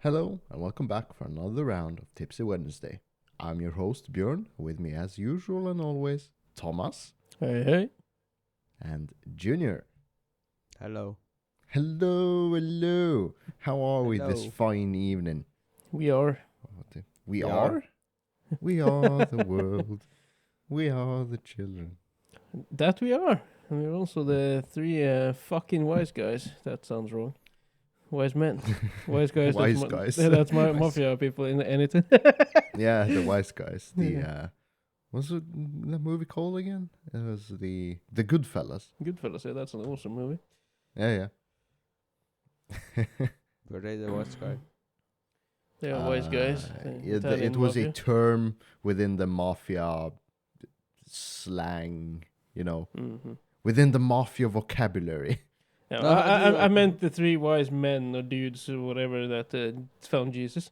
Hello, and welcome back for another round of Tipsy Wednesday. I'm your host, Björn. With me, as usual and always, Thomas Hey, hey. and Junior. Hello. Hello. How are we this Hello. fine evening? We are. We We are? are. We are the world. We are the children. That we are. And we're also the three fucking wise guys. That sounds wrong. Wise men. Wise guys. Wise that's guys. That's my Wise. mafia people in anything. Yeah, the wise guys. What's the movie called again? It was the Goodfellas. Goodfellas, yeah, that's an awesome movie. Yeah. Were they the wise guy? They are wise guys. It was a term within the mafia slang, Mm-hmm. within the mafia vocabulary. Yeah, No, I meant the three wise men or dudes or whatever that found Jesus.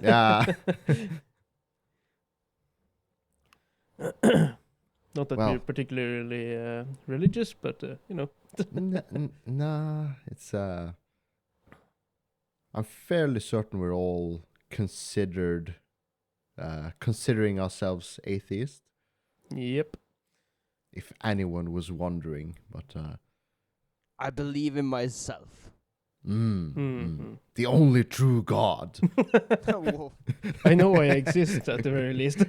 Yeah. Not that Well. we're particularly religious, but Nah, it's I'm fairly certain we're all considering ourselves atheists, Yep. if anyone was wondering. But I believe in myself. the only true God. Whoa. I know I exist at the very least.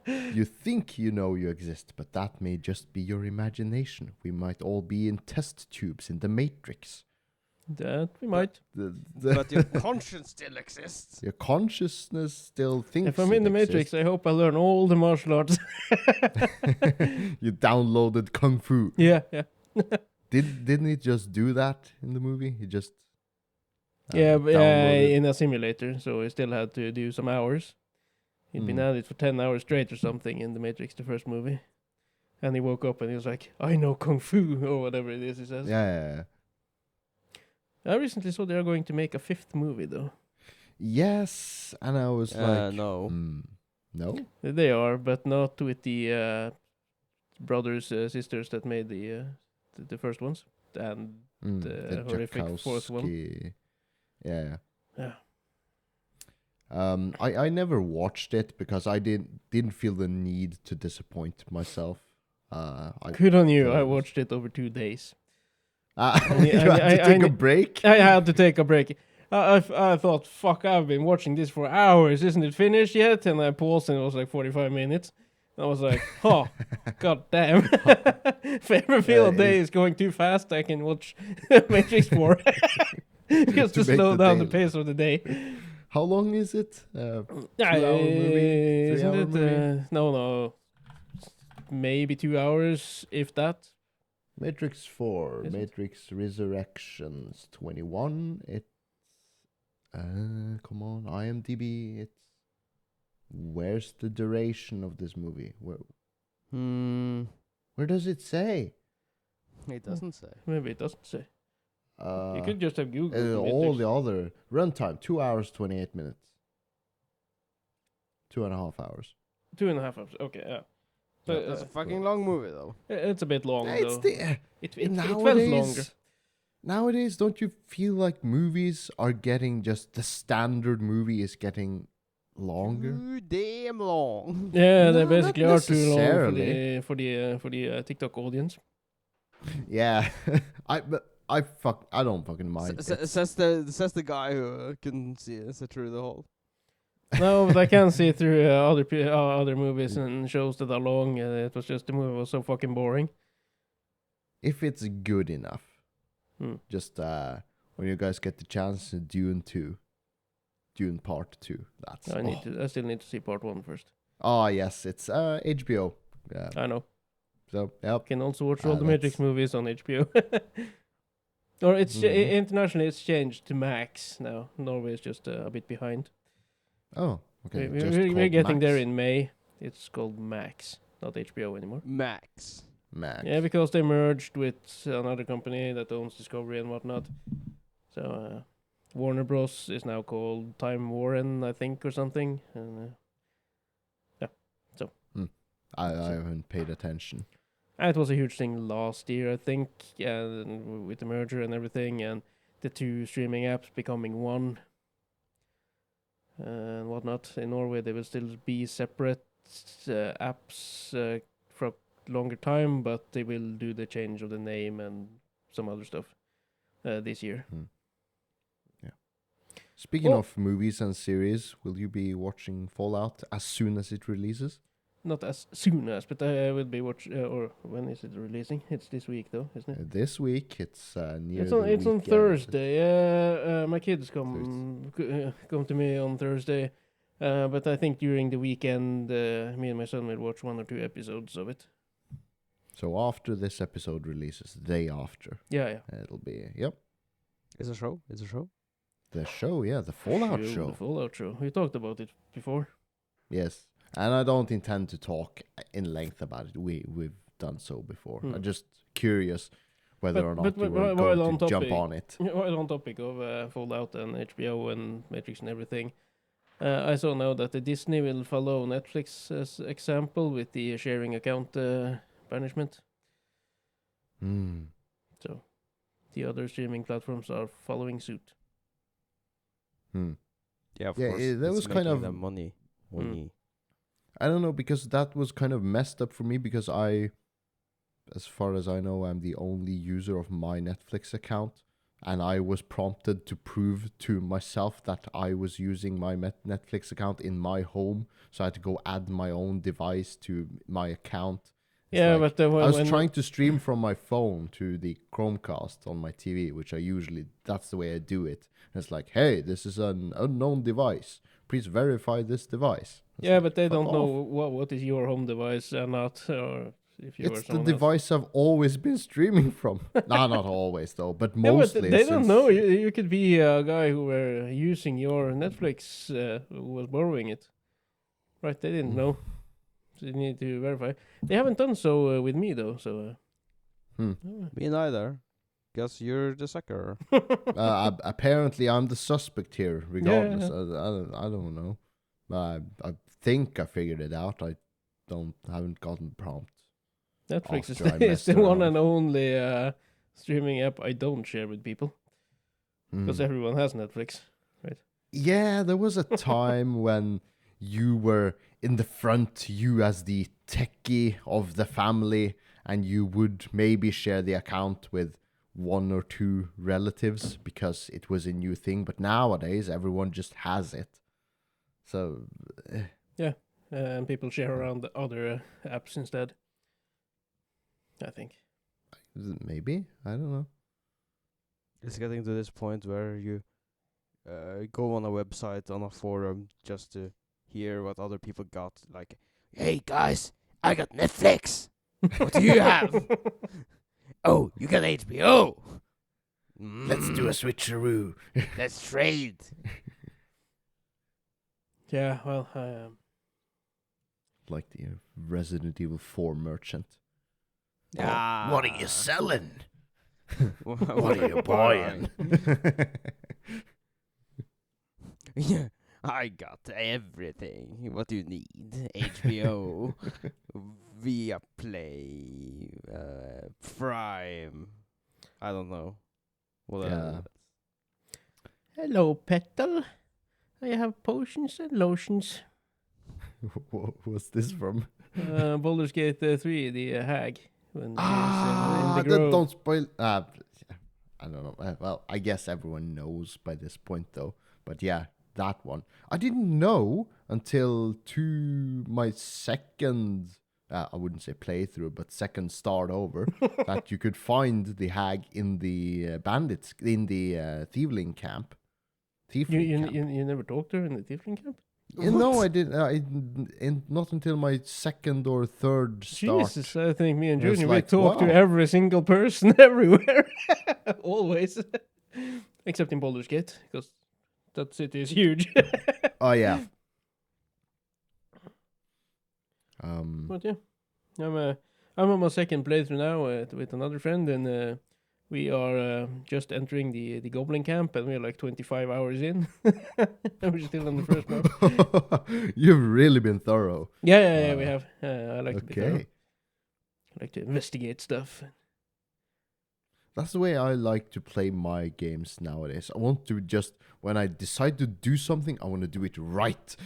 You think you know you exist, but that may just be your imagination. We might all be in test tubes in the Matrix. That we might. But your conscience still exists. Your consciousness still thinks. If I'm in the Matrix, I hope I learn all the martial arts. You downloaded Kung Fu. yeah. Didn't he just do that in the movie? He just Yeah, downloaded. in a simulator, so he still had to do some hours. He'd been at it for 10 hours straight or something in the Matrix, the first movie. And he woke up and he was like, I know Kung Fu, or whatever it is he says. Yeah. I recently saw they are going to make a fifth movie, though. Yes, and I was like, no. No? They are, but not with the brothers, sisters that made the first ones. And the horrific fourth one. Jakowski. Yeah. Yeah. I never watched it because I didn't feel the need to disappoint myself. Good on you. thought I it was- watched it over 2 days. You had to take a break? I had to take a break. I thought, fuck, I've been watching this for hours. Isn't it finished yet? And I paused and it was like 45 minutes. I was like, oh, god damn. If I ever feel a day is going too fast, I can watch Matrix 4. Just to make slow the down the day- pace of the day. How long is it? 2-hour movie? Isn't 3-hour it? movie? No. Maybe 2 hours, if that. Matrix 4, Is it? Matrix Resurrections 21. It's come on, IMDb. Where's the duration of this movie? Where does it say? It doesn't say. Maybe it doesn't say. You could just have Googled all Matrix. the other runtime 2 hours 28 minutes, 2.5 hours. 2.5 hours. Okay, yeah. So, That's a fucking long movie, though. it's a bit long, It's though. the It felt nowadays. longer. Nowadays, don't you feel like movies are getting just the standard movie is getting longer? Too damn long. Yeah, they No, basically not are too long necessarily. for the TikTok audience. Yeah, I don't fucking mind. Says the guy who couldn't see it through the hole. No, but I can see through other movies and shows that are long. It was just the movie was so fucking boring. If it's good enough, just when you guys get the chance, Dune Part 2. That's I still need to see part 1 first. Oh yes, it's HBO. Yeah. I know. So yep. Can also watch all the Matrix that's- movies on HBO. Or it's internationally it's changed to Max now. Norway is just a bit behind. Oh, okay. We're getting Max. there in May. It's called Max, not HBO anymore. Max. Max. Yeah, because they merged with another company that owns Discovery and whatnot. So Warner Bros. Is now called Time Warren, I think, or something. And I haven't paid attention. it was a huge thing last year, I think, with the merger and everything, and the two streaming apps becoming one. and whatnot. In Norway, they will still be separate apps for a longer time, but they will do the change of the name and some other stuff this year. Yeah. Speaking Oh. of movies and series, will you be watching Fallout as soon as it releases? Not as soon as, but I will be or when is it releasing? It's this week though, isn't it? This week, it's near It's on the it's on weekend. Thursday. My kids come to me on Thursday, but I think during the weekend, me and my son will watch 1 or 2 episodes of it. So after this episode releases, the day after, Yeah. it'll be, yep, It's a show. It's a show. the show, yeah, the Fallout The show. Fallout show. We talked about it before. Yes, and I don't intend to talk in length about it. We've done so before. I'm just curious whether or not you were going to jump on it. While on topic of Fallout and HBO and Matrix and everything, I saw now that the Disney will follow Netflix as example with the sharing account banishment. So the other streaming platforms are following suit. Yeah, of Yeah, course. that it's was kind making of- them money. I don't know, because that was kind of messed up for me, because as far as I know, I'm the only user of my Netflix account, and I was prompted to prove to myself that I was using my Netflix account in my home, so I had to go add my own device to my account. It's Yeah, like- but I was when trying to stream from my phone to the Chromecast on my TV, which that's the way I do it. And it's like, hey, this is an unknown device. Please verify this device. It's yeah, like, but they fuck don't know off. what is your home device and not, or if you are It's the someone else. device I've always been streaming from. Nah, not always though, but Yeah, mostly. but they don't since- know. You could be a guy who were using your Netflix, who was borrowing it. Right, they didn't know. So you need to verify. They haven't done so with me, though, so... Me neither. Guess you're the sucker. Apparently, I'm the suspect here. Regardless, Yeah. I don't know. I think I figured it out. I haven't gotten prompt. Netflix After I is messed the one around. and only streaming app I don't share with people. Because everyone has Netflix. Yeah, there was a time when you were in the front, you as the techie of the family, and you would maybe share the account with 1 or 2 relatives because it was a new thing. But nowadays, everyone just has it. So, And people share around the other apps instead. I think. maybe, I don't know. It's getting to this point where you go on a website, on a forum, just to hear what other people got. Like, hey guys, I got Netflix. What do you have? Oh, you got HBO. Let's do a switcheroo. Let's trade. Yeah, well, Like the Resident Evil 4 merchant. Ah. What are you selling? What are you buying? Yeah, I got everything. What do you need? HBO, Viaplay, Prime. I don't know. What Yeah. hello, Petal. I have potions and lotions. What was this from? Baldur's Gate 3, the hag. When she's in the grove. Don't spoil. I don't know. Well, I guess everyone knows by this point, though. But yeah, that one. I didn't know until my second, I wouldn't say playthrough, but second start over, that you could find the hag in the bandits, in the Thiefling camp. Thiefling camp. You never talked to her in the Tiefling camp? No, I didn't. Not until my second or third start. Jesus, I think me and It was Junior, like, we talk wow. to every single person everywhere. Always. Except in Baldur's Gate, because that city is huge. Oh yeah. But yeah, I'm on my second playthrough now with another friend, and we are just entering the Goblin camp, and we're like 25 hours in. And we're still on the first map. You've really been thorough. Yeah, we have. I like to be thorough. Okay. I like to investigate stuff. That's the way I like to play my games nowadays. I want to just, when I decide to do something, I want to do it right.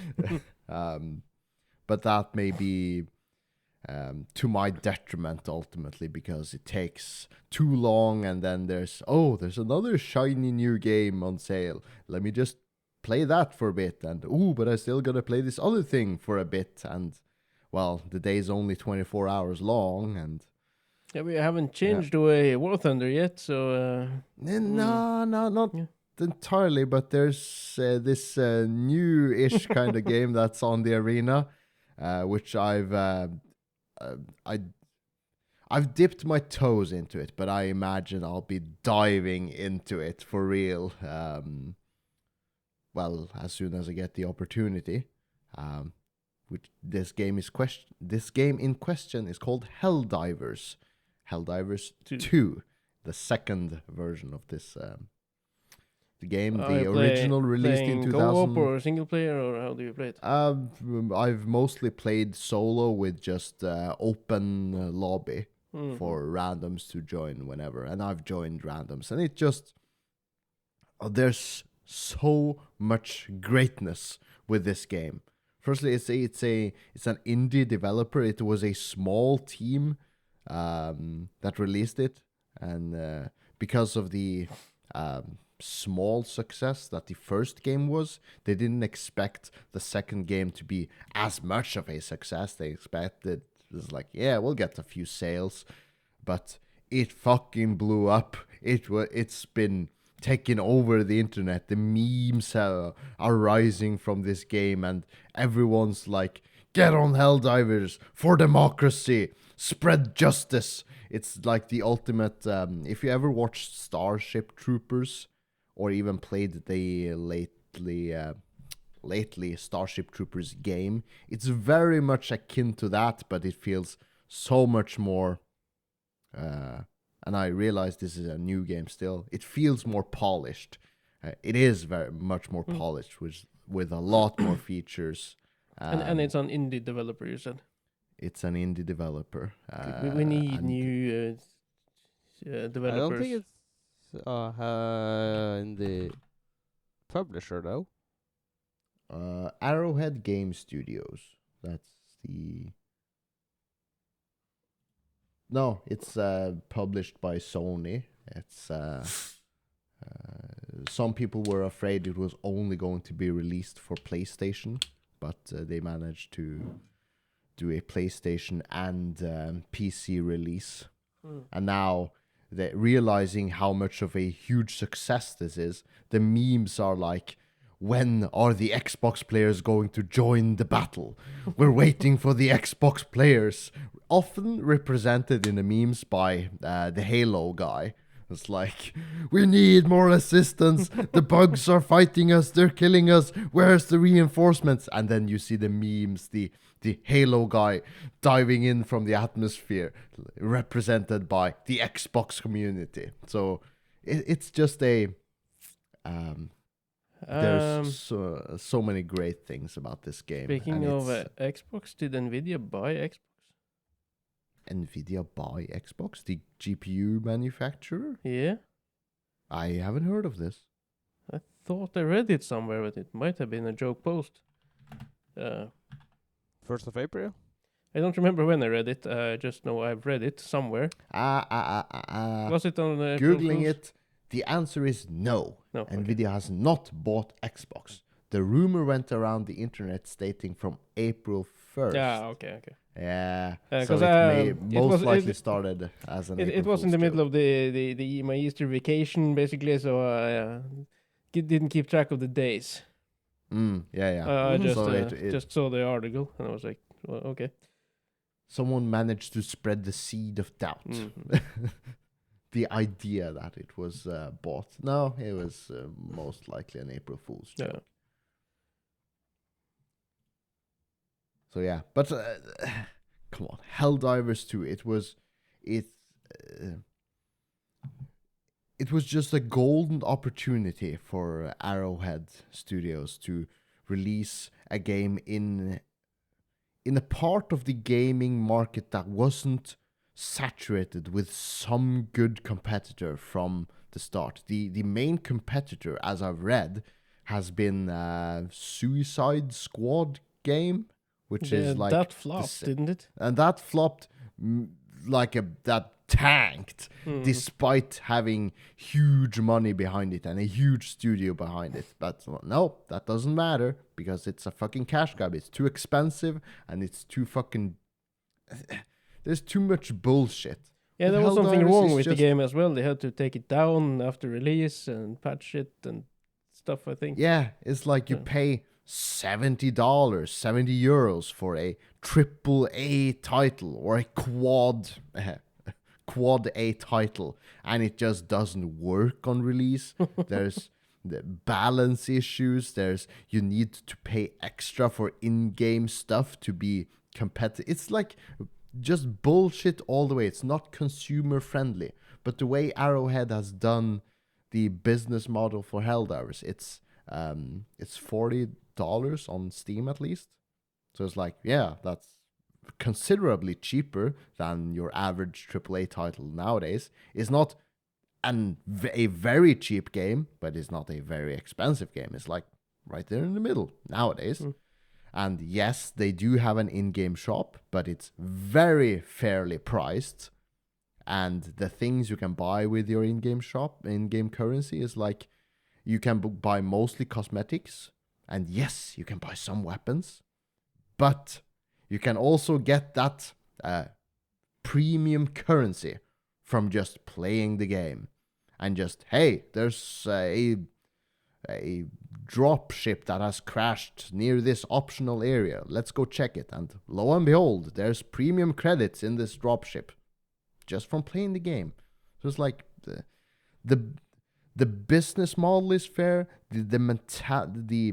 But that may be to my detriment ultimately, because it takes too long, and then there's another shiny new game on sale. Let me just play that for a bit, and but I still gotta play this other thing for a bit, and well, the day's only 24 hours long, and Yeah, we haven't changed away War Thunder yet, so no, not Yeah. entirely, but there's this new-ish kind of game that's on the arena, which I've dipped my toes into it, but I imagine I'll be diving into it for real. Well, as soon as I get the opportunity. Which this game in question is called Helldivers. Helldivers 2, the second version of this the game. The original released in playing 2000. co-op or single player, or how do you play it? I've mostly played solo with just open lobby for randoms to join whenever, and I've joined randoms, and it just there's so much greatness with this game. Firstly, it's an indie developer. It was a small team that released it, and because of the small success that the first game was, they didn't expect the second game to be as much of a success. They expected it was like, yeah, we'll get a few sales, but it fucking blew up. It's been taking over the internet. The memes are rising from this game, and everyone's like, get on Helldivers for democracy, spread justice. It's like the ultimate. If you ever watched Starship Troopers, or even played the lately Starship Troopers game, it's very much akin to that, but it feels so much more and I realize this is a new game still. It feels more polished. It is very much more polished, with a lot more features. And it's an indie developer, you said. It's an indie developer. We need and new developers. I don't think it's in the publisher though. Arrowhead Game Studios. That's the. No, it's published by Sony. It's some people were afraid it was only going to be released for PlayStation, but they managed to do a PlayStation and PC release. And now they're realizing how much of a huge success this is. The memes are like, when are the Xbox players going to join the battle? We're waiting for the Xbox players. Often represented in the memes by the Halo guy. It's like, we need more assistance. The bugs are fighting us. They're killing us. Where's the reinforcements? And then you see the memes, the Halo guy diving in from the atmosphere, represented by the Xbox community. So it's just a... there's so many great things about this game. Speaking of Xbox, did Nvidia buy Xbox? Nvidia buy Xbox, the GPU manufacturer? Yeah. I haven't heard of this. I thought I read it somewhere, but it might have been a joke post. 1st of April? I don't remember when I read it. I just know I've read it somewhere. Was it on Googling it, the answer is no. No. Nvidia has not bought Xbox. The rumor went around the internet stating from April 1st. Yeah, okay. Yeah, Because so it most likely started as an It was in the middle of the my Easter vacation, basically, so I didn't keep track of the days. Yeah. I just So just saw the article, and I was like, well, okay. Someone managed to spread the seed of doubt. The idea that it was bought. No, it was most likely an April Fool's joke. Yeah. So yeah, but come on, Helldivers 2. It was just a golden opportunity for Arrowhead Studios to release a game in a part of the gaming market that wasn't saturated with some good competitor from the start. The main competitor, as I've read, has been Suicide Squad game, which is like that flopped, didn't it? and that flopped that tanked despite having huge money behind it and a huge studio behind it. But no, that doesn't matter because it's a fucking cash grab. It's too expensive and it's too fucking there's too much bullshit. Yeah, But there was something Helldivers wrong is with the just- game as well. They had to take it down after release and patch it and stuff, I think. Yeah, it's like you Yeah. pay $70, €70 for a triple A title or a quad A title, and it just doesn't work on release. There's the balance issues. You need to pay extra for in-game stuff to be competitive. It's like just bullshit all the way. It's not consumer friendly. But the way Arrowhead has done the business model for Helldivers, it's $40 on Steam at least. So it's like, yeah, that's considerably cheaper than your average AAA title nowadays. It's not a very cheap game, but it's not a very expensive game. It's like right there in the middle nowadays. And yes, they do have an in-game shop, but it's very fairly priced. And the things you can buy with your in-game shop, in-game currency, is like you can buy mostly cosmetics. And yes, you can buy some weapons. But you can also get that premium currency from just playing the game. And just, hey, there's a drop ship that has crashed near this optional area. Let's go check it. And lo and behold, there's premium credits in this drop ship just from playing the game. So it's like the business model is fair. The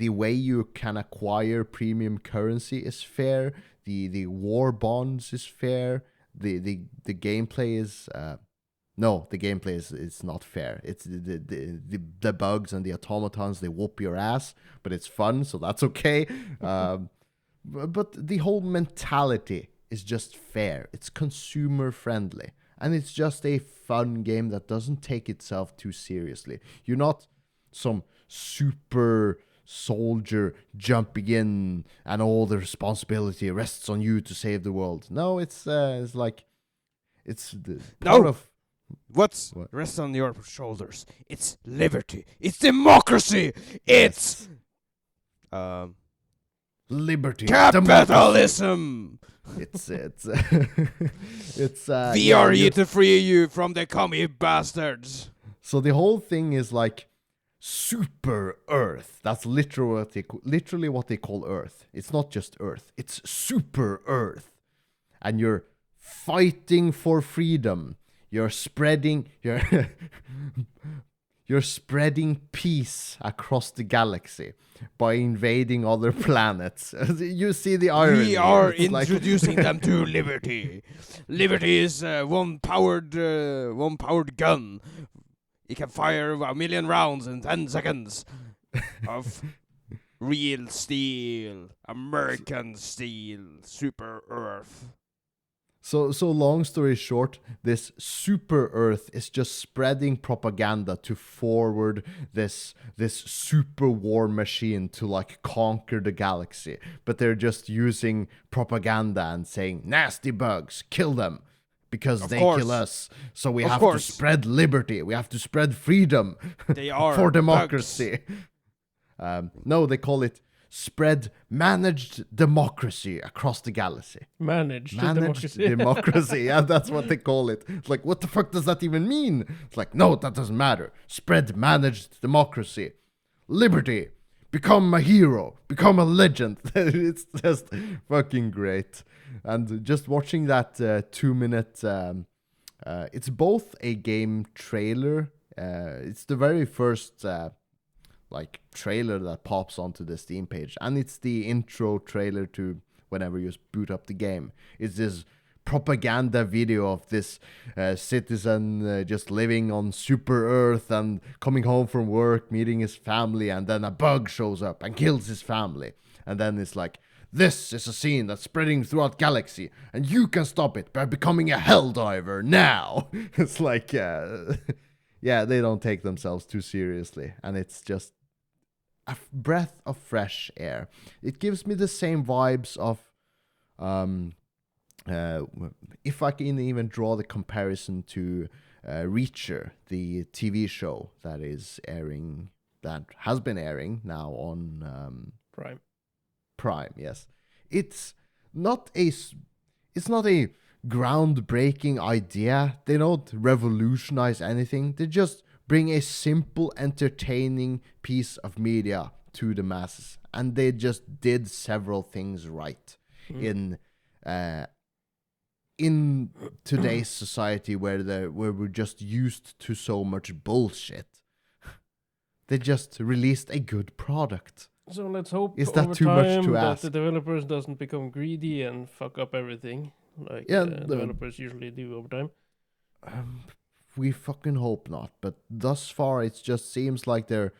way you can acquire premium currency is fair. The war bonds is fair. The gameplay is no, the gameplay is not fair. It's the bugs and the automatons, they whoop your ass, but it's fun, so that's okay. But the whole mentality is just fair. It's consumer friendly. And it's just a fun game that doesn't take itself too seriously. You're not some super soldier jumping in and all the responsibility rests on you to save the world. No, it's like it's the part of What What? rests on your shoulders? It's liberty. It's democracy. It's liberty, democracy. capitalism. It's We yeah, are here you- to free you from the commie bastards. So the whole thing is like super Earth. That's literally what they call Earth. It's not just Earth. It's super Earth. And you're fighting for freedom. You're spreading you're spreading peace across the galaxy by invading other planets. You see the irony. We are It's like- introducing them to liberty. Liberty is one powered gun. It can fire 1,000,000 rounds in 10 seconds of real steel, American steel, super Earth. So long story short, this super Earth is just spreading propaganda to forward this super war machine to like conquer the galaxy. But they're just using propaganda and saying nasty bugs, kill them. Because Of they course. kill us. So we Of have course. to spread liberty. We have to spread freedom They are for bugs. democracy. No, they call it spread managed democracy across the galaxy. Managed Managed democracy. democracy. Yeah, that's what they call it. It's like, what the fuck does that even mean? It's like, no, that doesn't matter. Spread managed democracy. Liberty. Become a hero. Become a legend. It's just fucking great. And just watching that 2-minute... it's both a game trailer. It's the very first... trailer that pops onto the Steam page, and it's the intro trailer to whenever you boot up the game. It's this propaganda video of this citizen just living on super Earth and coming home from work, meeting his family, and then a bug shows up and kills his family. And then it's like, This is a scene that's spreading throughout galaxy, and you can stop it by becoming a Helldiver now. It's like, yeah, they don't take themselves too seriously, and it's just a breath of fresh air. It gives me the same vibes of, if I can even draw the comparison to Reacher, the TV show that has been airing now on Prime. Prime, yes. It's not a groundbreaking idea. They don't revolutionize anything. They just bring a simple, entertaining piece of media to the masses, and they just did several things right in today's society where we're just used to so much bullshit. They just released a good product. So let's hope Is that over too much time to that ask? the developers doesn't become greedy and fuck up everything, like developers usually do over time. We fucking hope not. But thus far, it just seems like they're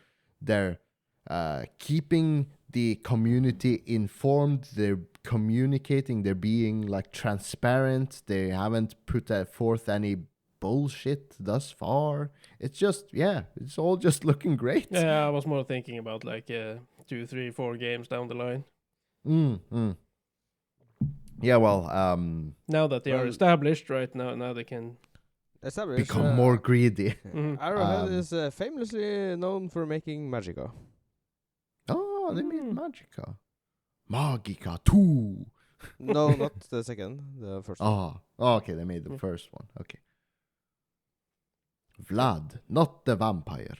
keeping the community informed. They're communicating. They're being like transparent. They haven't put forth any bullshit thus far. It's just it's all just looking great. Yeah, I was more thinking about like 2, 3, 4 games down the line. Yeah, well, Now that they are Well- established, right now they can. Established. become more greedy. Arrowhead is famously known for making Magica. Oh, they made Magica. Magica 2. No, not the second. The first. Oh, okay, they made the first one. Okay. Vlad, not the vampire.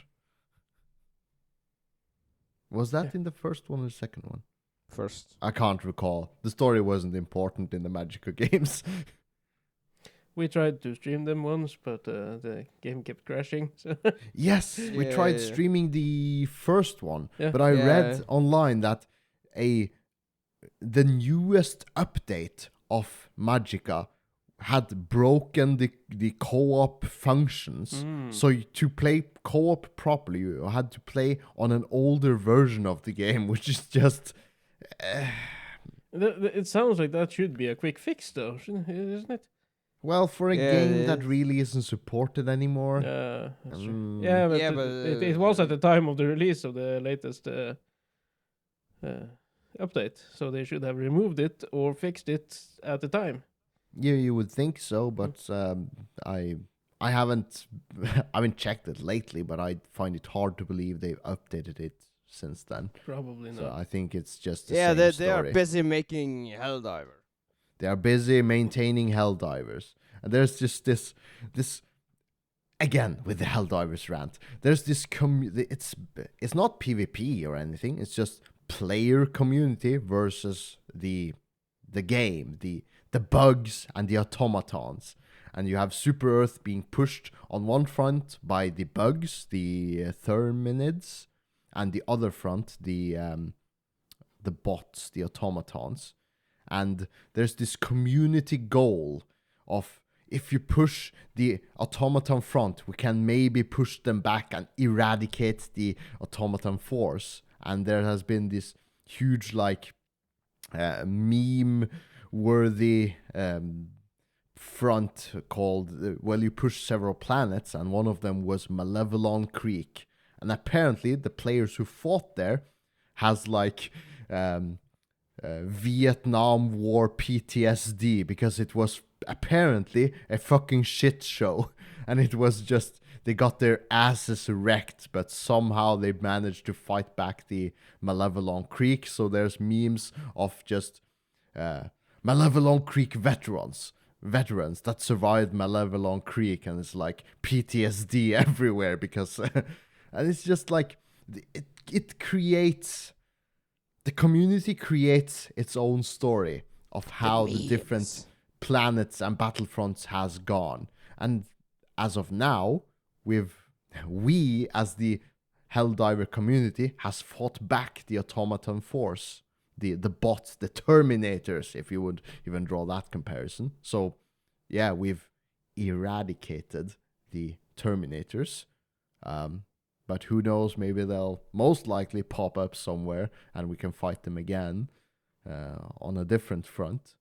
Was that in the first one or the second one? First. I can't recall. The story wasn't important in the Magica games. We tried to stream them once, but the game kept crashing. So Yes, we tried Yeah. streaming the first one, Yeah. but I read Yeah. online that the newest update of Magica had broken the co-op functions. So to play co-op properly, you had to play on an older version of the game, which is just it sounds like that should be a quick fix, though, isn't it? well, for a Yeah, game it that is. really isn't supported anymore. That's true. Mm. Yeah, but, Yeah, it was at the time of the release of the latest update, so they should have removed it or fixed it at the time. Yeah, you would think so, but I haven't I haven't checked it lately, but I find it hard to believe they've updated it since then. Probably So not. I think it's just the Yeah, same they story. are busy making Helldiver. They are busy maintaining Helldivers, and there's just this again with the Helldivers rant. There's this it's not PvP or anything. It's just player community versus the game, the bugs and the automatons. And you have Super Earth being pushed on one front by the bugs, the Therminids, and the other front, the bots, the automatons. And there's this community goal of if you push the automaton front, we can maybe push them back and eradicate the automaton force. And there has been this huge like meme-worthy front called, well, you push several planets, and one of them was Malevelon Creek. And apparently the players who fought there has like Vietnam War PTSD, because it was apparently a fucking shit show, and it was just they got their asses wrecked, but somehow they managed to fight back the Malevelon Creek. So there's memes of just Malevelon Creek veterans that survived Malevelon Creek, and it's like PTSD everywhere because and it's just like it creates, the community creates its own story of how the different planets and battlefronts has gone. And as of now, we as the Helldiver community has fought back the automaton force, the bots, the Terminators, if you would even draw that comparison. So yeah, we've eradicated the Terminators. But who knows, maybe they'll most likely pop up somewhere and we can fight them again. on a different front.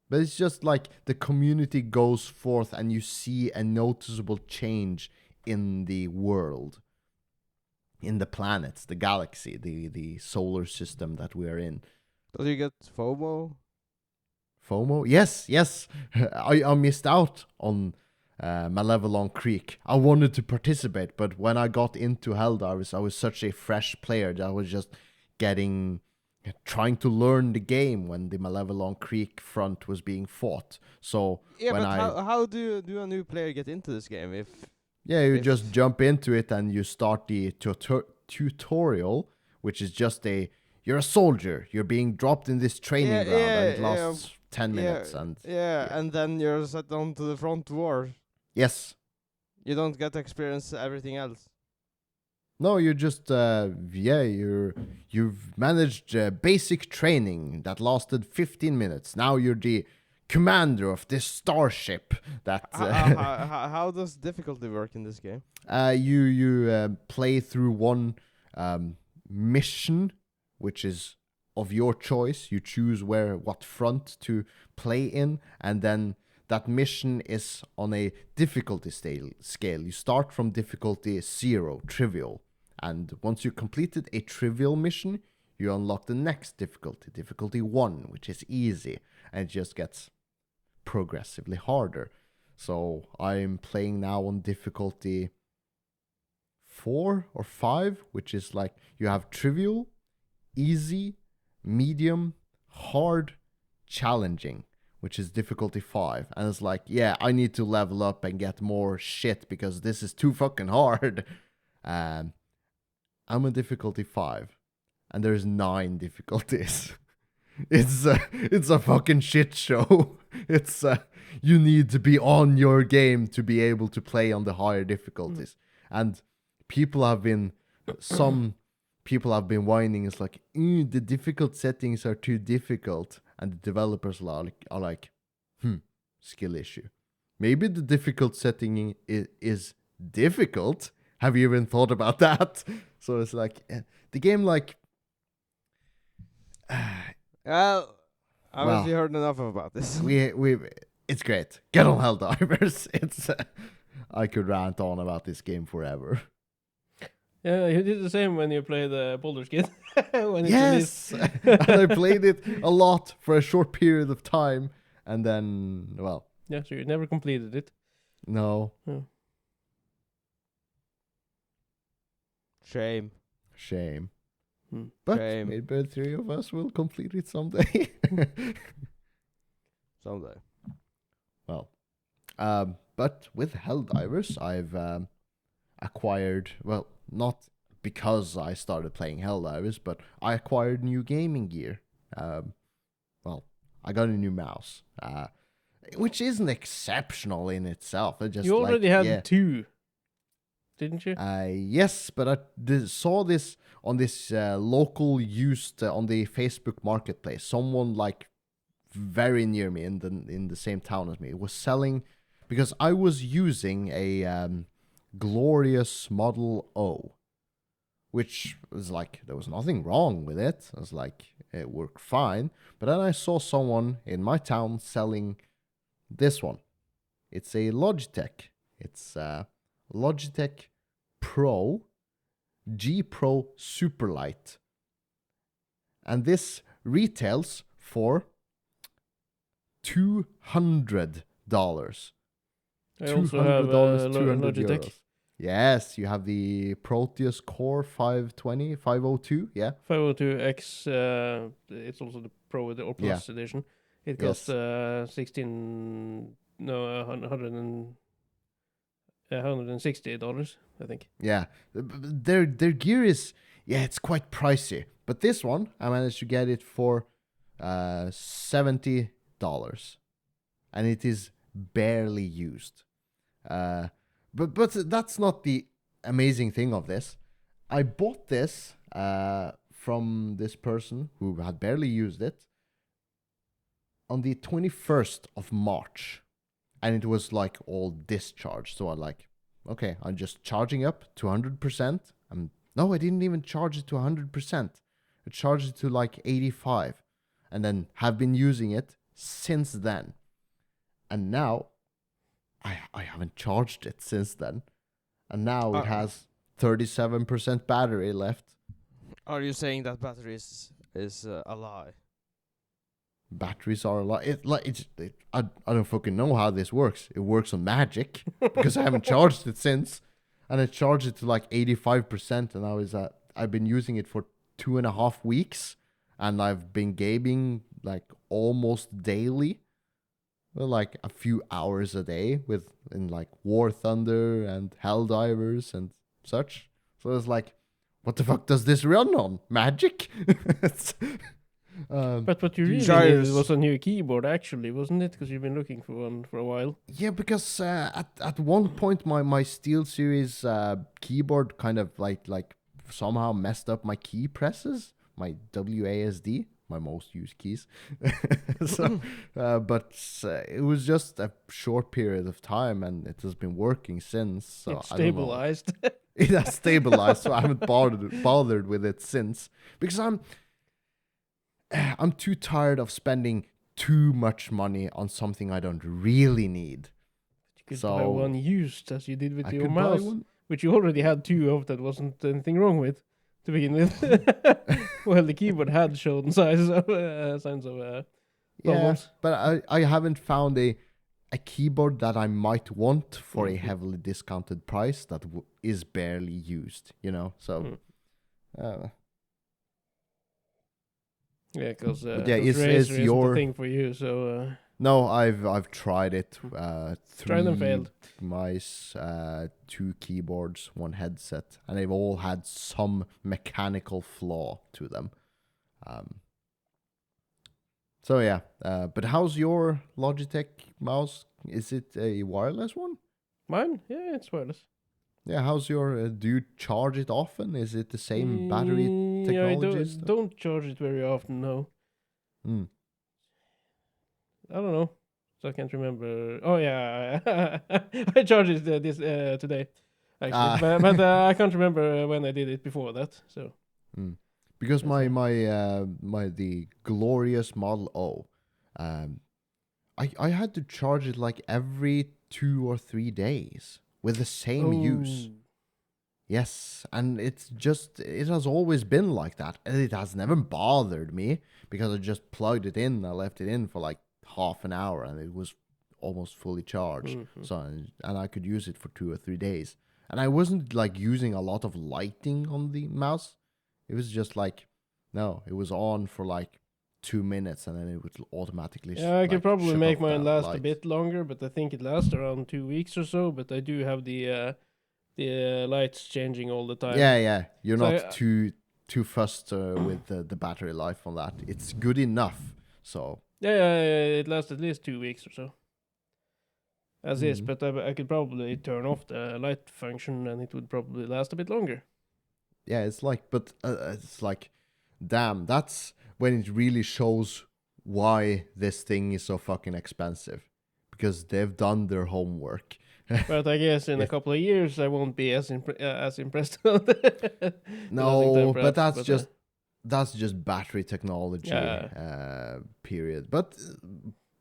But it's just like the community goes forth and you see a noticeable change in the world, in the planets, the galaxy, the solar system that we're in. Does you get FOMO? FOMO? Yes. I missed out on Malevelon Creek. I wanted to participate, but when I got into Helldivers, I was such a fresh player that I was just trying to learn the game when the Malevelon Creek front was being fought. So Yeah, when but how do a new player get into this game if you if just jump into it and you start the tutorial, which is just you're a soldier, you're being dropped in this training ground, and it lasts 10 minutes. And then you're set down to the front war. Yes. You don't get to experience everything else. No, you just you've managed basic training that lasted 15 minutes. Now you're the commander of this starship that How does difficulty work in this game? you play through one mission, which is of your choice. You choose what front to play in, and then that mission is on a difficulty scale. You start from difficulty 0, trivial. And once you completed a trivial mission, you unlock the next difficulty 1, which is easy. And it just gets progressively harder. So I'm playing now on difficulty 4 or 5, which is like you have trivial, easy, medium, hard, challenging, which is difficulty 5. And it's like, yeah, I need to level up and get more shit because this is too fucking hard. I'm on difficulty 5, and there's 9 difficulties. It's a fucking shit show. It's you need to be on your game to be able to play on the higher difficulties. And some people have been whining. It's like, the difficult settings are too difficult, and the developers are like, skill issue. Maybe the difficult setting is difficult. Have you even thought about that? So it's like the game, like. Well, haven't you heard enough about this? It's great. Get on Helldivers. It's I could rant on about this game forever. Yeah, you did the same when you played Baldur's Gate. when Yes, and I played it a lot for a short period of time, and then, well. Yeah, so you never completed it. No. Oh. Shame. But Shame. maybe the 3 of us will complete it someday. Someday. Well, but with Helldivers, I've acquired, well, not because I started playing Helldivers, but I acquired new gaming gear. Well, I got a new mouse, which isn't exceptional in itself. You already had 2, didn't you? Yes, but I saw this on this local used on the Facebook Marketplace. Someone like very near me in the same town as me was selling, because I was using a Glorious Model O, which was like, there was nothing wrong with it. I was like, it worked fine. But then I saw someone in my town selling this one. It's a Logitech. It's Logitech Pro G Pro Superlight. And this retails for $200. I also have Logitech. Euros. Yes, you have the Proteus Core 502, yeah? 502X, it's also the Pro or Plus edition. It costs $160, I think. Yeah, their gear is, it's quite pricey. But this one, I managed to get it for $70. And it is barely used. But that's not the amazing thing of this. I bought this from this person who had barely used it on the 21st of March. And it was like all discharged. So I'm like, okay, I'm just charging up to 100%. No, I didn't even charge it to 100%. I charged it to like 85. and then have been using it since then. And now I haven't charged it since then. And now it has 37% battery left. Are you saying that battery is a lie? Batteries are a lot. I don't fucking know how this works. It works on magic because I haven't charged it since, and I charged it to like 85%, and I've been using it for 2.5 weeks, and I've been gaming like almost daily, well, like a few hours a day in like War Thunder and Helldivers and such. So it's like, what the fuck does this run on? Magic? But what you really Gyros. needed was a new keyboard, actually, wasn't it? Because you've been looking for one for a while. Yeah, because at one point my SteelSeries keyboard kind of like somehow messed up my key presses, my WASD, my most used keys. So, but it was just a short period of time, and it has been working since. So It's I don't know. stabilized. It has stabilized, so I haven't bothered with it since, because I'm too tired of spending too much money on something I don't really need. You could So- buy one used, as you did with I your could buy mouse, one. which you already had two of that wasn't anything wrong with to begin with. Well, the keyboard had shown signs of Yeah, problems. but I haven't found a keyboard that I might want for a heavily discounted price that is barely used, So, Yeah, because yeah, is Razer isn't your- a thing for you, so no, I've tried it. Tried and 3 failed. mice, 2 keyboards, 1 headset, and they've all had some mechanical flaw to them. So yeah, but how's your Logitech mouse? Is it a wireless one? mine, yeah, it's wireless. Yeah, how's your? Do you charge it often? Is it the same battery Yeah, I technology? stuff? don't charge it very often, no. Mm. I don't know. So I can't remember. Oh yeah, I charged it this today, actually, Ah. but I can't remember when I did it before that. So Because That's my the glorious Model O, I had to charge it like every 2 or 3 days with the same use. Oh. Yes, and it has always been like that, and it has never bothered me because I just plugged it in. I left it in for like half an hour, and it was almost fully charged. Mhm. So, and I could use it for 2 or 3 days, and I wasn't like using a lot of lighting on the mouse. It was just like, no, it was on for like 2 minutes, and then it would automatically. Yeah, I could probably shut make off mine the last a light. bit longer, but I think it lasts around 2 weeks or so. But I do have the lights changing all the time. Yeah. You're So not too fussed with the battery life on that. It's good enough. So Yeah, it lasts at least 2 weeks or so. As is, Mhm. but I could probably turn off the light function, and it would probably last a bit longer. yeah, it's like, damn, that's when it really shows why this thing is so fucking expensive, because they've done their homework. But I guess in a Yes. couple of years, I won't be as impressed. Lasting No, time, but perhaps, that's just battery technology, Yeah. period. But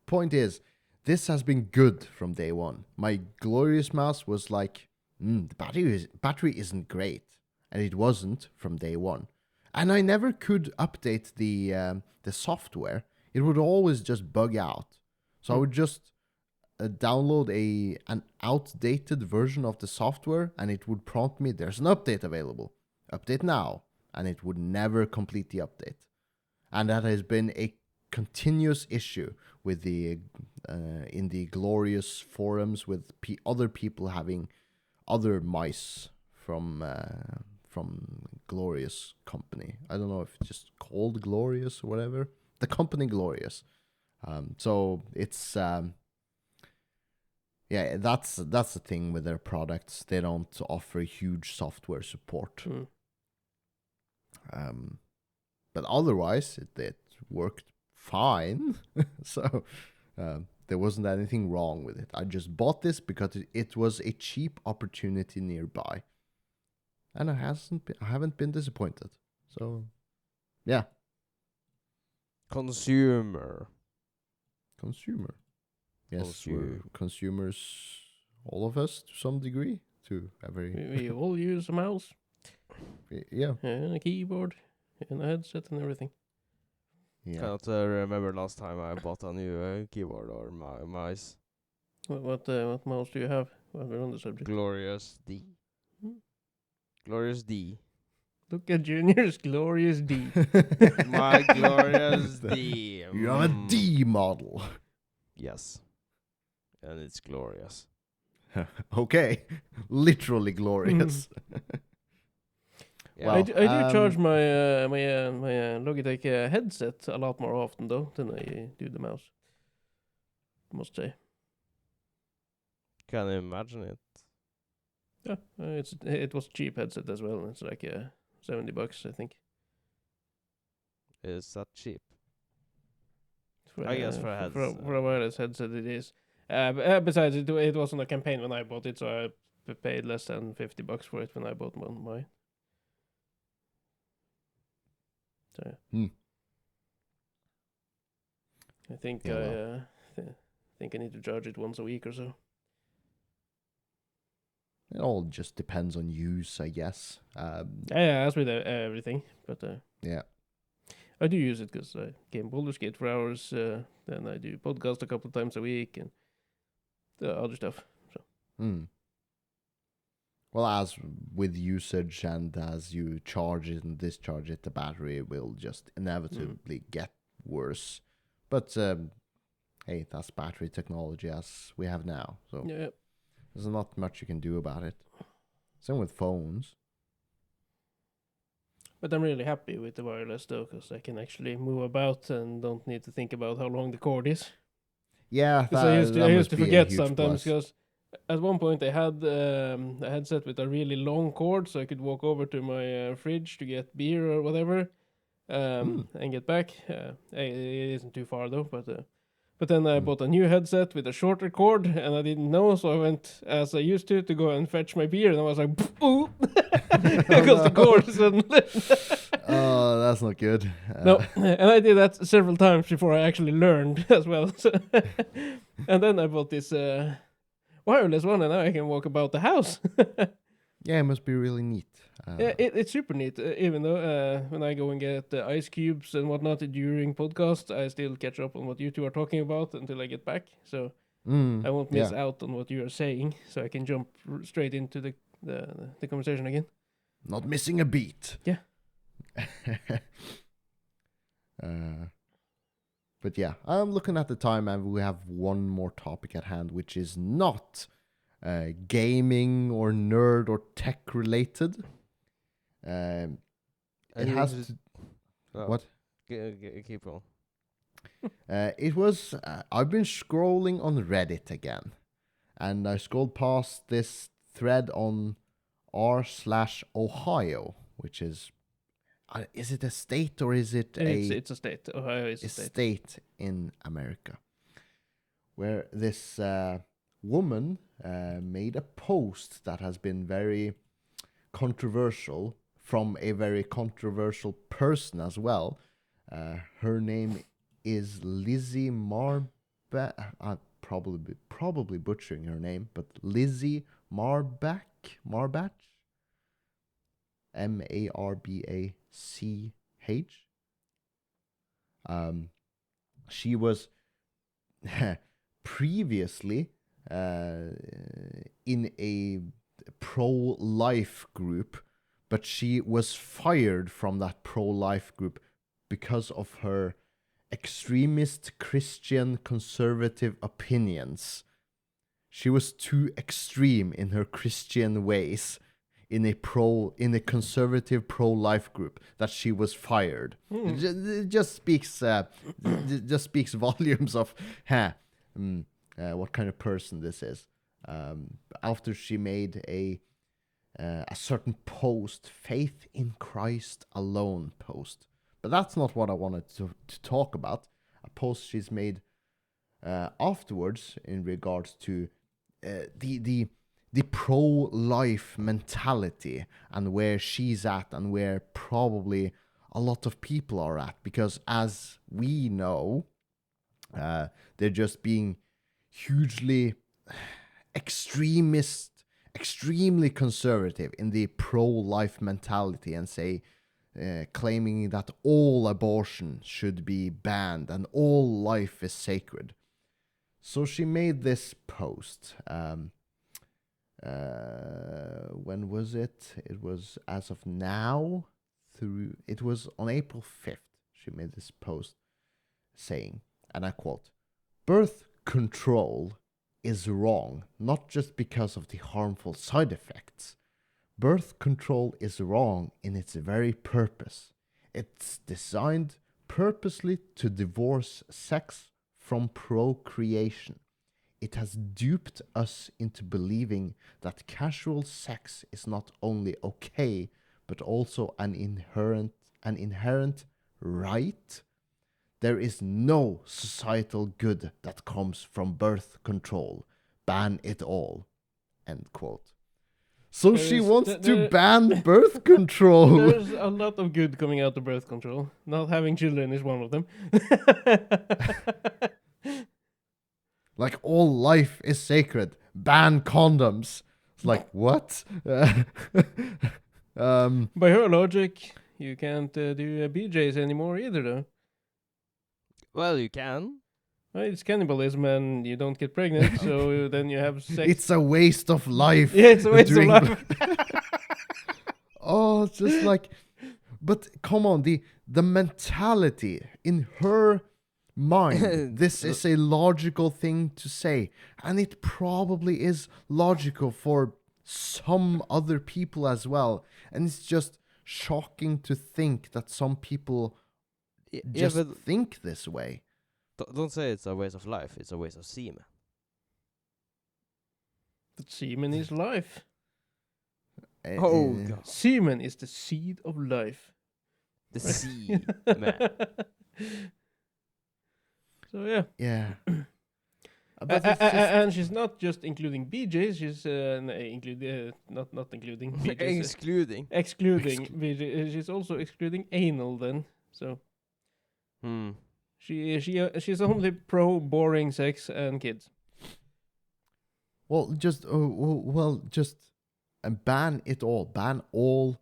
point is, this has been good from day one. My glorious mouse was like, the battery isn't great, and it wasn't from day one. And I never could update the software. It would always just bug out. So I would just download an outdated version of the software, and it would prompt me, "There's an update available. Update now." And it would never complete the update. And that has been a continuous issue with the in the glorious forums with other people having other mice from Glorious company. I don't know if it's just called Glorious or whatever. The company Glorious. So it's yeah, that's the thing with their products. They don't offer huge software support. But otherwise, it worked fine. So there wasn't anything wrong with it. I just bought this because it was a cheap opportunity nearby, and I haven't been disappointed. So yeah, Consumer. Consumer. Yes, we're consumers, all of us, to some degree. To a very We all use a mouse yeah. and a keyboard and a headset and everything. Yeah. Can't remember last time I bought a new keyboard or mouse. What mouse do you have? Well, we're on the subject. Glorious D. Hmm. Glorious D. Look at Junior's glorious D. My glorious D. You have a D model. Yes. And it's glorious. Okay. Literally glorious. Yeah. Well, I do charge my Logitech headset a lot more often though than I do the mouse. Must say. Can you imagine it? Yeah, it was cheap headset as well. It's like $70, I think. Is that cheap? For, I guess for a headset. For a wireless headset, it is. Besides, it wasn't a campaign when I bought it, so I paid less than $50 for it when I bought mine. So yeah. I think think I need to charge it once a week or so. It all just depends on use, I guess. Yeah, as with everything, but Yeah. I do use it because I game Baldur's Gate for hours. Then I do podcast a couple of times a week and other stuff. So. Well, as with usage and as you charge it and discharge it, the battery will just inevitably get worse. But hey, that's battery technology as we have now. So Yeah. there's not much you can do about it. Same with phones. But I'm really happy with the wireless though, because I can actually move about and don't need to think about how long the cord is. Yeah, Because I used to forget sometimes. Because at one point I had a headset with a really long cord, so I could walk over to my fridge to get beer or whatever, and get back. It isn't too far though, but then I bought a new headset with a shorter cord, and I didn't know, so I went as I used to go and fetch my beer, and I was like, "Boo!" because the cord suddenly. Oh, that's not good. No, and I did that several times before I actually learned as well. So and then I bought this wireless one, and now I can walk about the house. Yeah, it must be really neat. Yeah, it's super neat. Even though when I go and get ice cubes and whatnot during podcast, I still catch up on what you two are talking about until I get back. So I won't miss out on what you are saying. So I can jump straight into the conversation again. Not missing a beat. Yeah. But yeah, I'm looking at the time and we have one more topic at hand, which is not gaming or nerd or tech related. It has to... What? Keep on. It was... I've been scrolling on Reddit again. And I scrolled past this thread on r/Ohio, which is it a state or is it It's a state. Ohio is a state in America, where this woman made a post that has been very controversial from a very controversial person as well. Her name is Lizzie probably butchering her name, but Lizzie Marbach, Marbach. She was previously in a pro-life group, but she was fired from that pro-life group because of her extremist Christian conservative opinions. She was too extreme in her Christian ways in a conservative pro-life group that she was fired. It just speaks volumes of what kind of person this is. After she made a certain post, faith in Christ alone post. But that's not what I wanted to talk about. A post she's made afterwards in regards to the pro-life mentality and where she's at and where probably a lot of people are at, because as we know, they're just being hugely extremely conservative in the pro-life mentality, and say, claiming that all abortion should be banned and all life is sacred. So she made this post. When was it? It was as of now. It was on April 5th. She made this post saying, and I quote, "Birth control is wrong, not just because of the harmful side effects. Birth control is wrong in its very purpose. It's designed purposely to divorce sex from procreation. It has duped us into believing that casual sex is not only okay, but also an inherent right. There is no societal good that comes from birth control. Ban it all." End quote. So she wants to ban birth control. There's a lot of good coming out of birth control. Not having children is one of them. Like, all life is sacred. Ban condoms. It's like, what? By her logic, you can't do BJs anymore either, though. Well, you can. Well, it's cannibalism and you don't get pregnant, so then you have sex. It's a waste of life. Yeah, it's a waste of Drink- life. Oh, it's just like, but come on, the mentality in her mind, this is a logical thing to say, and it probably is logical for some other people as well, and it's just shocking to think that some people just but think this way. don't say it's a waste of life. It's a waste of semen. But semen is life. Oh, Uh, God. Semen is the seed of life. The seed, man. So yeah. yeah. But it's just, And she's not just including BJs, she's not including BJs. Excluding. Excluding BJs. She's also excluding anal then. So she's only pro boring sex and kids. well, just ban it all. Ban all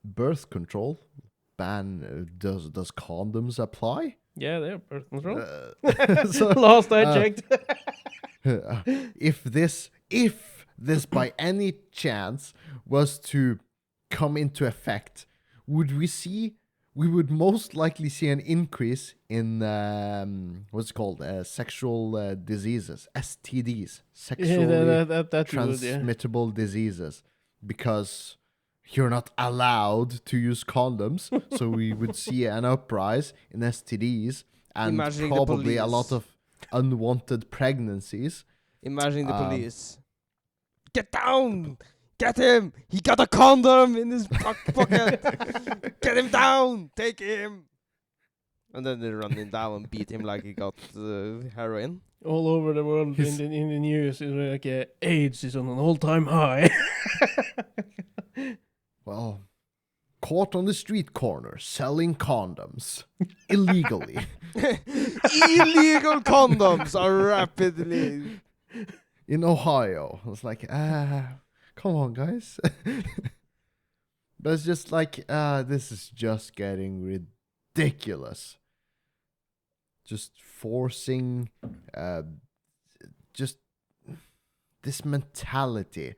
birth control. Ban does condoms apply? Yeah, they're birth control. So, Last I checked. if this by any chance was to come into effect, we would most likely see an increase in what's it called, sexual diseases, STDs, sexually that would, yeah. transmittable diseases, because you're not allowed to use condoms. So we would see an uprise in STDs and Imagining the probably a lot police. of unwanted pregnancies. Imagining the police. Get down! Get him! He got a condom in his pocket! Get him down! Take him! And then they run him down and beat him like he got heroin. All over the world in the news, it's like AIDS is on an all-time high. Well, caught on the street corner selling condoms illegally. Illegal condoms are rapidly... In Ohio. I was like, come on, guys. But it's just like, this is just getting ridiculous. Just forcing, just this mentality.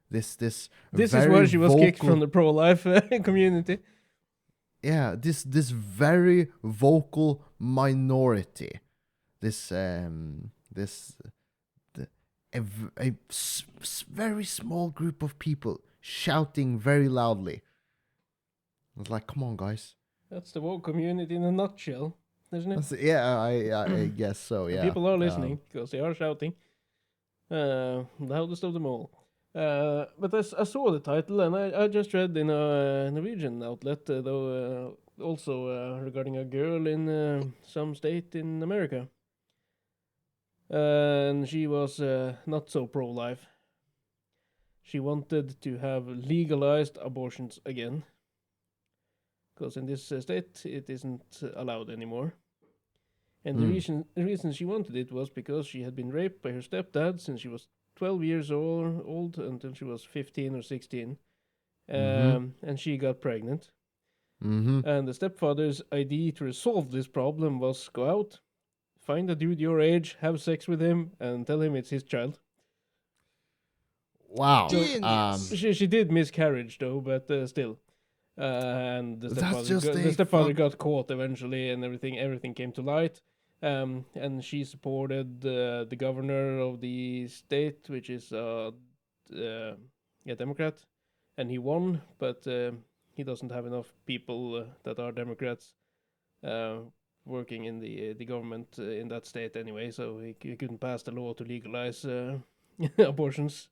This is very why she was kicked vocal- from the pro-life community. Yeah, this very vocal minority. Very small group of people shouting very loudly. It's like, come on, guys. That's the woke community in a nutshell, isn't it? Yeah, I guess so. And Yeah, people are listening because they are shouting. Loudest of them all. But I saw the title and I just read in a Norwegian outlet, though also regarding a girl in some state in America. And she was not so pro-life. She wanted to have legalized abortions again. because in this state it isn't allowed anymore. And Mm. the reason she wanted it was because she had been raped by her stepdad since she was 12 years old until she was 15 or 16. Mhm. And she got pregnant. Mhm. And the stepfather's idea to resolve this problem was go out, find a dude your age, have sex with him, and tell him it's his child. Wow. So Genius. she did miscarriage though, but still. And That's just the a stepfather fuck. got caught eventually, and everything came to light. And she supported the governor of the state, which is a Democrat, and he won, but he doesn't have enough people that are Democrats uh, working in the government in that state anyway, so he couldn't pass the law to legalize abortions,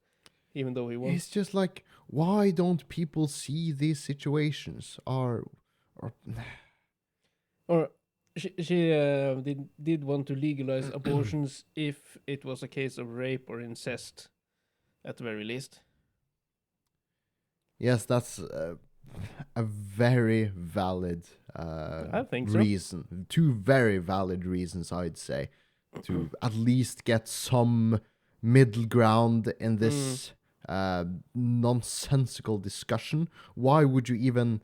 even though he won. It's just like, why don't people see these situations? Or Or she did want to legalize abortions if it was a case of rape or incest, at the very least. yes, that's a very valid I think so. reason. Two very valid reasons, I'd say, to at least get some middle ground in this nonsensical discussion. Why would you even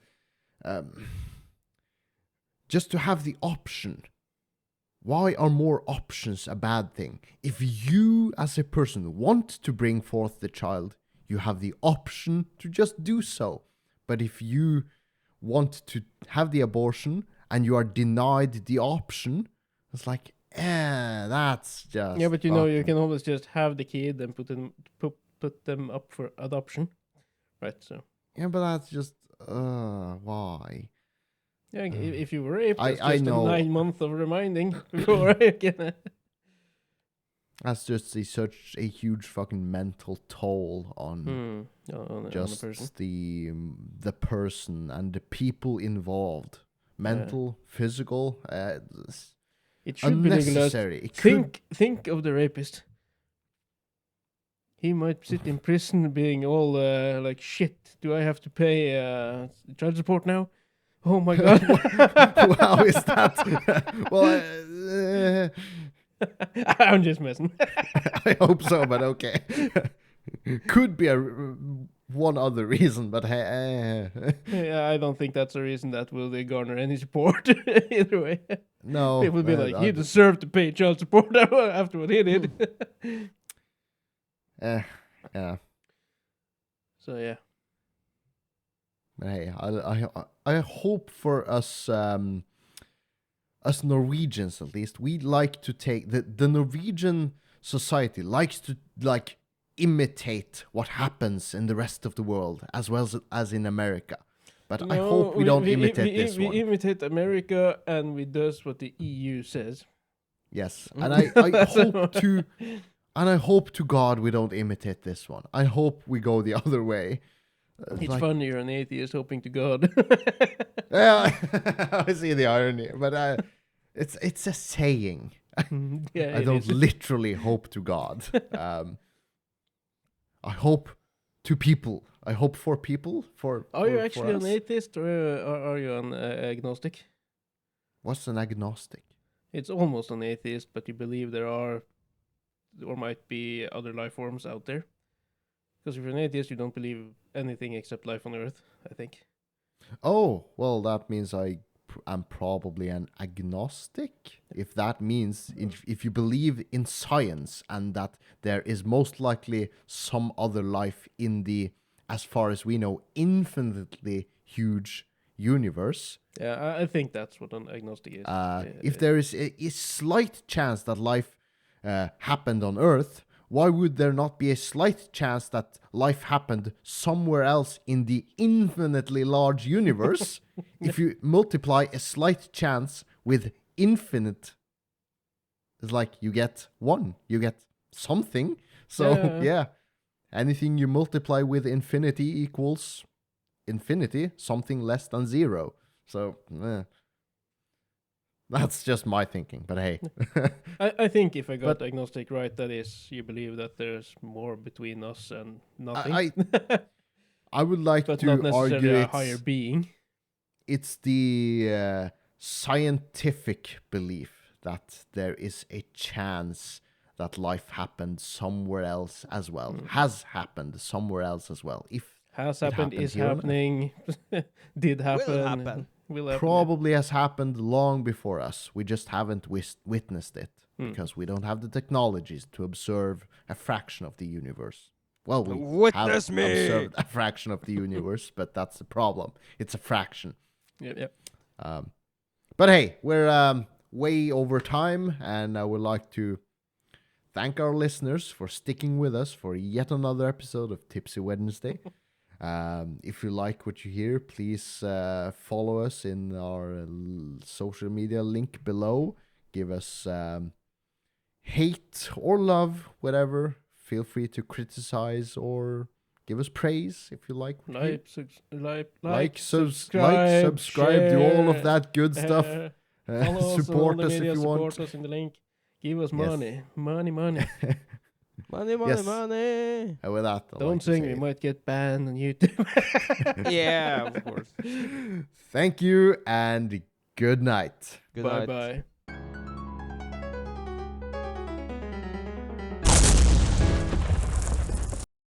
just to have the option? Why are more options a bad thing? If you, as a person, want to bring forth the child, you have the option to just do so. But if you want to have the abortion and you are denied the option, it's like, that's just. Yeah, but you know you fucking- can always just have the kid and put them up for adoption, right? So Yeah, but that's just. Why? yeah, if you were raped, I- that's I just know. 9 months of reminding before you can. That's just such a huge fucking mental toll on on a just person. the person and the people involved. Mental, physical, It should be legalized. unnecessary. It could. Think of the rapist. He might sit in prison being all like, shit, do I have to pay child support now? Oh my god. Wow, is that? Well, I'm just messing. I hope so, but okay. Could be one other reason, but Yeah, I don't think that's a reason that will garner any support either way. no. People will be like, he I- deserved to pay child support after what he did. yeah. So yeah. But hey, I hope for us us Norwegians at least, we like to take the Norwegian society likes to like imitate what happens in the rest of the world as well as in America. But I hope we don't imitate this we one. imitate America and we does what the EU says. Yes, and I hope to, and I hope to God we don't imitate this one. I hope we go the other way. It's like- funny you're an atheist hoping to God. Yeah, I see the irony, but it's a saying. Yeah, I it don't is. literally hope to God. I hope to people. I hope for people. Are you for actually us. an atheist or are you an agnostic? What's an agnostic? It's almost an atheist, but you believe there are or might be other life forms out there. Because if you're an atheist, you don't believe anything except life on Earth, I think. Oh, well, that means I'm probably an agnostic. If that means if you believe in science and that there is most likely some other life in the, as far as we know, infinitely huge universe. Yeah, I think that's what an agnostic is. If there is a slight chance that life happened on Earth, why would there not be a slight chance that life happened somewhere else in the infinitely large universe? If you multiply a slight chance with infinite, it's like you get one, you get something. So, yeah, anything you multiply with infinity equals infinity, something less than zero. So, that's just my thinking, but hey. I think if I got But- agnostic right, that is, you believe that there's more between us and nothing. I would like but to not necessarily argue a it's higher being. it's the scientific belief that there is a chance that life happened somewhere else as well. Has happened somewhere else as well. If Has it happened, happened is here on Earth. happening, did happen, happen. will happen. Probably has happened long before us. We just haven't witnessed it because we don't have the technologies to observe a fraction of the universe. Well, we Witness have me! observed a fraction of the universe, but that's the problem. It's a fraction. Yep. But hey, we're way over time, and I would like to thank our listeners for sticking with us for yet another episode of Tipsy Wednesday. If you like what you hear, please follow us in our social media link below. Give us hate or love, whatever. Feel free to criticize or give us praise if you like. What you hear. Subscribe, share, do all of that good stuff. Follow us Support on all the us media, if you want. support us in the link. Give us Yes. money. Money. Money. And with that, I'd Don't like to sing, say we might get banned on YouTube. Yeah, of course. thank you and good night. Good Bye night. bye.